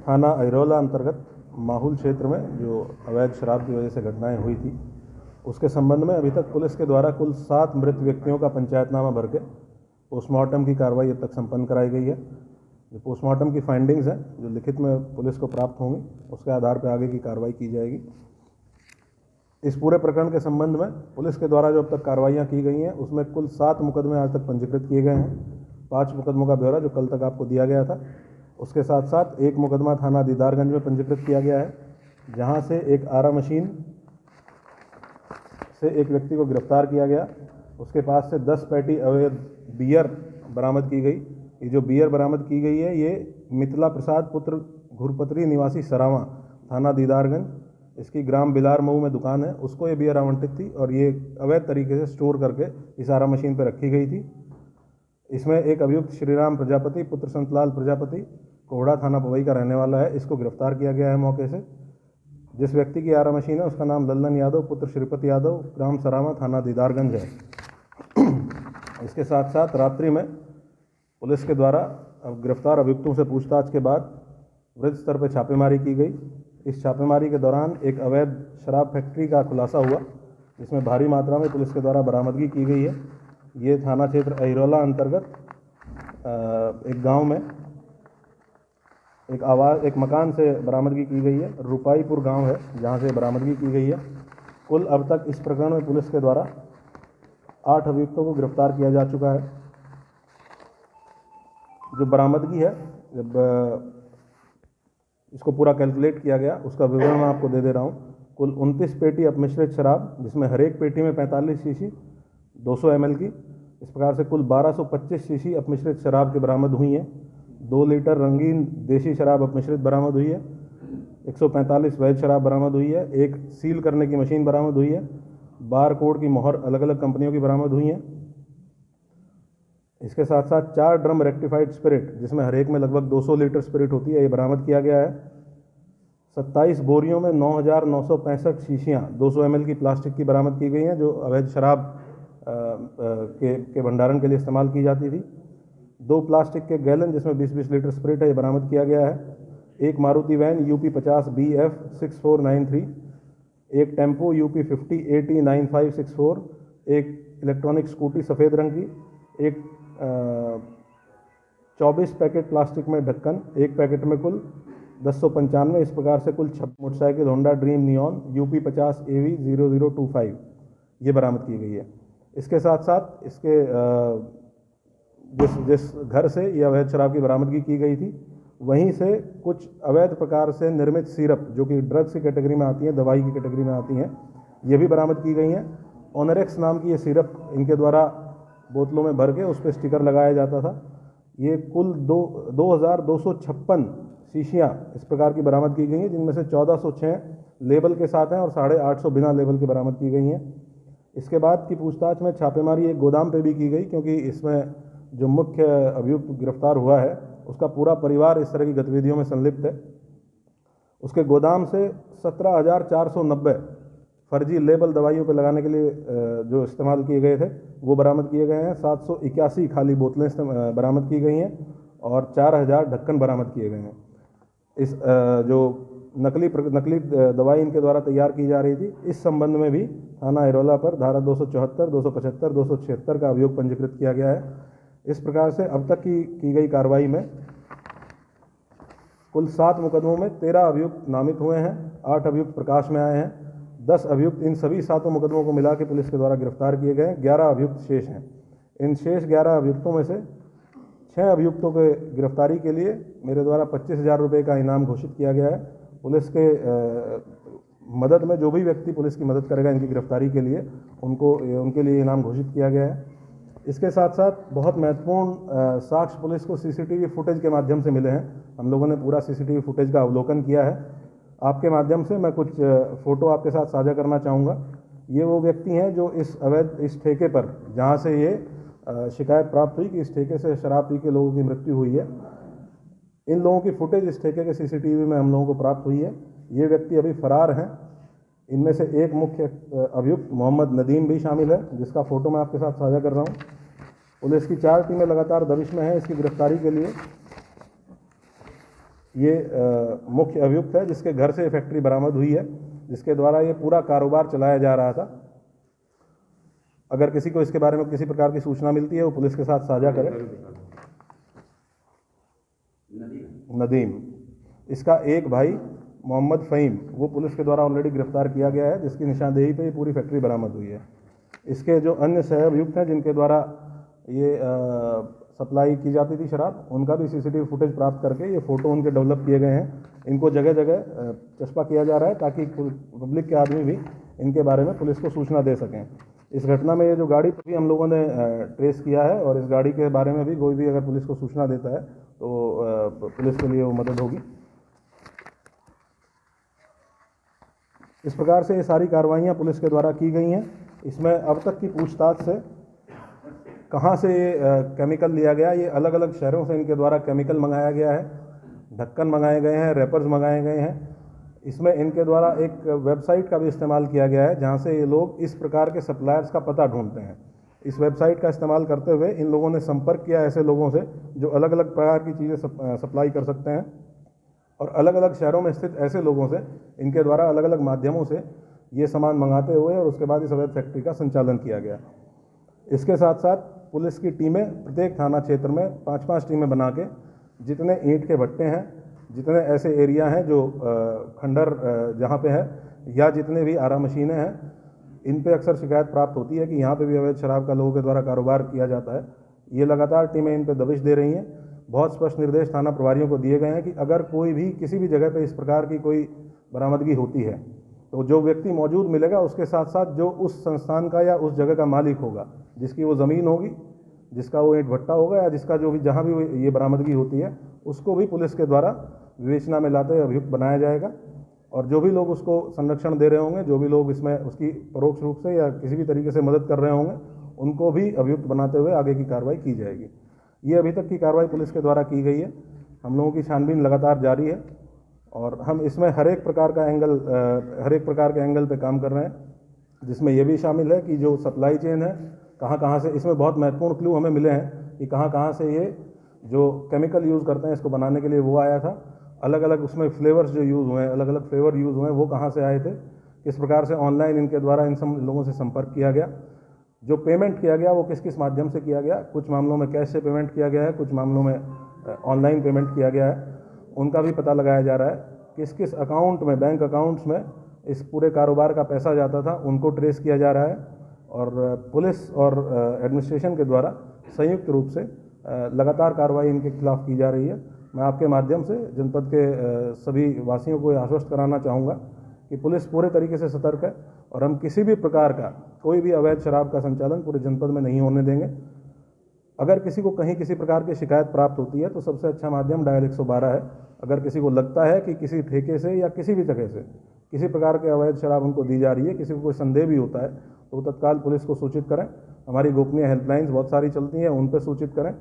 थाना अहिरौला अंतर्गत माहुल क्षेत्र में जो अवैध शराब की वजह से घटनाएं हुई थी, उसके संबंध में अभी तक पुलिस के द्वारा कुल 7 मृत व्यक्तियों का पंचायतनामा भर के पोस्टमार्टम की कार्रवाई अब तक संपन्न कराई गई है। जो पोस्टमार्टम की फाइंडिंग्स हैं, जो लिखित में पुलिस को प्राप्त होंगी, उसके आधार पर आगे की कार्रवाई की जाएगी। इस पूरे प्रकरण के संबंध में पुलिस के द्वारा जो अब तक कार्रवाइयाँ की गई हैं, उसमें कुल 7 मुकदमे आज तक पंजीकृत किए गए हैं। 5 मुकदमों का ब्यौरा जो कल तक आपको दिया गया था, उसके साथ साथ एक मुकदमा थाना दीदारगंज में पंजीकृत किया गया है, जहां से एक आरा मशीन से एक व्यक्ति को गिरफ्तार किया गया। उसके पास से 10 पेटी अवैध बियर बरामद की गई। ये जो बियर बरामद की गई है, ये मिथिला प्रसाद पुत्र घुरपत्री निवासी सरावा, थाना दीदारगंज, इसकी ग्राम बिलार मऊ में दुकान है, उसको ये बियर आवंटित थी और ये अवैध तरीके से स्टोर करके इस आरा मशीन पर रखी गई थी। इसमें एक अभियुक्त श्रीराम प्रजापति पुत्र संतलाल प्रजापति कोहड़ा थाना पवई का रहने वाला है, इसको गिरफ्तार किया गया है मौके से। जिस व्यक्ति की आरा मशीन है, उसका नाम लल्लन यादव पुत्र श्रीपति यादव, ग्राम सरावा, थाना दीदारगंज है। इसके साथ साथ रात्रि में पुलिस के द्वारा अब गिरफ्तार अभियुक्तों से पूछताछ के बाद वृहद स्तर पर छापेमारी की गई। इस छापेमारी के दौरान एक अवैध शराब फैक्ट्री का खुलासा हुआ, जिसमें भारी मात्रा में पुलिस के द्वारा बरामदगी की गई है। ये थाना क्षेत्र अहिरौला अंतर्गत एक गांव में एक मकान से बरामदगी की गई है। रुपाईपुर गांव है जहां से बरामदगी की गई है। कुल अब तक इस प्रकरण में पुलिस के द्वारा 8 अभियुक्तों को गिरफ्तार किया जा चुका है। जो बरामदगी है, जब इसको पूरा कैलकुलेट किया गया, उसका विवरण मैं आपको दे रहा हूँ। कुल 29 पेटी अपमिश्रित शराब, जिसमें हर एक पेटी में 45 शीशी 200 ml की, इस प्रकार से कुल 1225 शीशी अपमिश्रित शराब के बरामद हुई हैं। 2 लीटर रंगीन देशी शराब अपमिश्रित बरामद हुई है। 145 वैध शराब बरामद हुई है। एक सील करने की मशीन बरामद हुई है। बार कोड की मोहर अलग अलग कंपनियों की बरामद हुई हैं। इसके साथ साथ 4 ड्रम रेक्टिफाइड स्पिरिट, जिसमें हर एक में लगभग 200 लीटर स्पिरिट होती है, ये बरामद किया गया है। 27 बोरियों में 9,965 शीशियाँ 200 ml की प्लास्टिक की बरामद की गई हैं, जो अवैध शराब के भंडारण के लिए इस्तेमाल की जाती थी। 2 प्लास्टिक के गैलन, जिसमें 20-20 लीटर स्पिरिट है, ये बरामद किया गया है। एक मारुति वैन UP 50 BF 6493, एक टेम्पो UP 50 AT 9564, एक इलेक्ट्रॉनिक स्कूटी सफ़ेद रंग की, एक 24 पैकेट प्लास्टिक में ढक्कन, एक पैकेट में कुल 1095। इस प्रकार से कुल 6 motorcycle Honda dream neon UP 50 AV 0025 ये बरामद की गई है। इसके साथ साथ इसके जिस घर से यह अवैध शराब की बरामदगी की गई थी, वहीं से कुछ अवैध प्रकार से निर्मित सिरप, जो कि ड्रग्स की कैटेगरी में आती हैं, दवाई की कैटेगरी में आती हैं, ये भी बरामद की गई हैं। ओनरेक्स नाम की ये सिरप इनके द्वारा बोतलों में भर के उस पर स्टिकर लगाया जाता था। ये कुल 2256 शीशियाँ इस प्रकार की बरामद की गई हैं, जिनमें से 1406 लेबल के साथ हैं और 850 बिना लेबल के बरामद की गई हैं। इसके बाद की पूछताछ में छापेमारी एक गोदाम पे भी की गई, क्योंकि इसमें जो मुख्य अभियुक्त गिरफ्तार हुआ है, उसका पूरा परिवार इस तरह की गतिविधियों में संलिप्त है। उसके गोदाम से 17,490 फर्जी लेबल दवाइयों पर लगाने के लिए जो इस्तेमाल किए गए थे, वो बरामद किए गए हैं। 781 खाली बोतलें बरामद की गई हैं और 4,000 ढक्कन बरामद किए गए हैं। इस जो नकली दवाई इनके द्वारा तैयार की जा रही थी, इस संबंध में भी थाना अहिरौला पर धारा 274, 275, 276 का अभियोग पंजीकृत किया गया है। इस प्रकार से अब तक की गई कार्रवाई में कुल 7 मुकदमों में 13 अभियुक्त नामित हुए हैं, 8 अभियुक्त प्रकाश में आए हैं, 10 अभियुक्त इन सभी 7 मुकदमों को मिला के पुलिस के द्वारा गिरफ्तार किए गए, 11 अभियुक्त शेष हैं। इन शेष 11 अभियुक्तों में से 6 अभियुक्तों के गिरफ्तारी के लिए मेरे द्वारा 25,000 रुपये का इनाम घोषित किया गया है। पुलिस के मदद में जो भी व्यक्ति पुलिस की मदद करेगा इनकी गिरफ्तारी के लिए, उनके लिए इनाम घोषित किया गया है। इसके साथ साथ बहुत महत्वपूर्ण साक्ष्य पुलिस को CCTV फुटेज के माध्यम से मिले हैं। हम लोगों ने पूरा CCTV फुटेज का अवलोकन किया है। आपके माध्यम से मैं कुछ फ़ोटो आपके साथ साझा करना चाहूँगा। ये वो व्यक्ति हैं जो इस ठेके पर, जहाँ से ये शिकायत प्राप्त हुई कि इस ठेके से शराब पी के लोगों की मृत्यु हुई है, इन लोगों की फुटेज इस ठेके के CCTV में हम लोगों को प्राप्त हुई है। ये व्यक्ति अभी फरार हैं। इनमें से एक मुख्य अभियुक्त मोहम्मद नदीम भी शामिल है, जिसका फ़ोटो मैं आपके साथ साझा कर रहा हूँ। पुलिस की 4 टीमें लगातार दबिश में हैं इसकी गिरफ्तारी के लिए। ये मुख्य अभियुक्त है जिसके घर से फैक्ट्री बरामद हुई है, जिसके द्वारा ये पूरा कारोबार चलाया जा रहा था। अगर किसी को इसके बारे में किसी प्रकार की सूचना मिलती है वो पुलिस के साथ साझा करे। नदीम, इसका एक भाई मोहम्मद फ़हीम, वो पुलिस के द्वारा ऑलरेडी गिरफ्तार किया गया है, जिसकी निशानदेही पे ये पूरी फैक्ट्री बरामद हुई है। इसके जो अन्य सह अभियुक्त हैं जिनके द्वारा ये सप्लाई की जाती थी शराब, उनका भी सीसीटीवी फुटेज प्राप्त करके ये फ़ोटो उनके डेवलप किए गए हैं। इनको जगह जगह चस्पा किया जा रहा है ताकि पब्लिक के आदमी भी इनके बारे में पुलिस को सूचना दे सकें। इस घटना में ये जो गाड़ी भी हम लोगों ने ट्रेस किया है और इस गाड़ी के बारे में भी कोई भी अगर पुलिस को सूचना देता है तो पुलिस के लिए वो मदद होगी। इस प्रकार से ये सारी कार्रवाइयाँ पुलिस के द्वारा की गई हैं। इसमें अब तक की पूछताछ से कहाँ से ये केमिकल लिया गया, ये अलग अलग शहरों से इनके द्वारा केमिकल मंगाया गया है, ढक्कन मंगाए गए हैं, रैपर्स मंगाए गए हैं। इसमें इनके द्वारा एक वेबसाइट का भी इस्तेमाल किया गया है जहाँ से ये लोग इस प्रकार के सप्लायर्स का पता ढूंढते हैं। इस वेबसाइट का इस्तेमाल करते हुए इन लोगों ने संपर्क किया ऐसे लोगों से जो अलग अलग प्रकार की चीज़ें सप्लाई कर सकते हैं और अलग अलग शहरों में स्थित ऐसे लोगों से इनके द्वारा अलग अलग माध्यमों से ये सामान मंगाते हुए और उसके बाद इस अवैध फैक्ट्री का संचालन किया गया। इसके साथ साथ पुलिस की टीमें प्रत्येक थाना क्षेत्र में 5-5 टीमें बना के जितने ईंट के भट्टे हैं, जितने ऐसे एरिया हैं जो खंडर जहाँ पे है या जितने भी आरा मशीनें हैं, इन पे अक्सर शिकायत प्राप्त होती है कि यहाँ पे भी अवैध शराब का लोगों के द्वारा कारोबार किया जाता है। ये लगातार टीमें इन पे दबिश दे रही हैं। बहुत स्पष्ट निर्देश थाना प्रभारियों को दिए गए हैं कि अगर कोई भी किसी भी जगह पे इस प्रकार की कोई बरामदगी होती है तो जो व्यक्ति मौजूद मिलेगा उसके साथ साथ जो उस संस्थान का या उस जगह का मालिक होगा, जिसकी वो ज़मीन होगी, जिसका वो ईंट भट्टा होगा या जिसका जो भी जहाँ भी ये बरामदगी होती है, उसको भी पुलिस के द्वारा विवेचना में लाते हुए अभियुक्त बनाया जाएगा। और जो भी लोग उसको संरक्षण दे रहे होंगे, जो भी लोग इसमें उसकी परोक्ष रूप से या किसी भी तरीके से मदद कर रहे होंगे, उनको भी अभियुक्त बनाते हुए आगे की कार्रवाई की जाएगी। ये अभी तक की कार्रवाई पुलिस के द्वारा की गई है। हम लोगों की छानबीन लगातार जारी है और हम इसमें हर एक प्रकार के एंगल पे काम कर रहे हैं, जिसमें ये भी शामिल है कि जो सप्लाई चेन है कहाँ से, इसमें बहुत महत्वपूर्ण क्लू हमें मिले हैं कि कहाँ से ये जो केमिकल यूज़ करते हैं इसको बनाने के लिए वो आया था। अलग अलग उसमें फ्लेवर्स जो यूज़ हुए हैं, अलग अलग फ्लेवर यूज़ हुए हैं, वो कहाँ से आए थे, किस प्रकार से ऑनलाइन इनके द्वारा इन सब लोगों से संपर्क किया गया, जो पेमेंट किया गया वो किस किस माध्यम से किया गया। कुछ मामलों में कैश से पेमेंट किया गया है, कुछ मामलों में ऑनलाइन पेमेंट किया गया है, उनका भी पता लगाया जा रहा है। किस किस अकाउंट में, बैंक अकाउंट्स में इस पूरे कारोबार का पैसा जाता था, उनको ट्रेस किया जा रहा है और पुलिस और एडमिनिस्ट्रेशन के द्वारा संयुक्त रूप से लगातार कार्रवाई इनके खिलाफ की जा रही है। मैं आपके माध्यम से जनपद के सभी वासियों को आश्वस्त कराना चाहूँगा कि पुलिस पूरे तरीके से सतर्क है और हम किसी भी प्रकार का कोई भी अवैध शराब का संचालन पूरे जनपद में नहीं होने देंगे। अगर किसी को कहीं किसी प्रकार की शिकायत प्राप्त होती है तो सबसे अच्छा माध्यम डायल 112 है। अगर किसी को लगता है कि किसी ठेके से या किसी भी जगह से किसी प्रकार के अवैध शराब उनको दी जा रही है, किसी को कोई संदेह भी होता है, तो तत्काल पुलिस को सूचित करें। हमारी गोपनीय हेल्पलाइंस बहुत सारी चलती हैं, उन पर सूचित करें।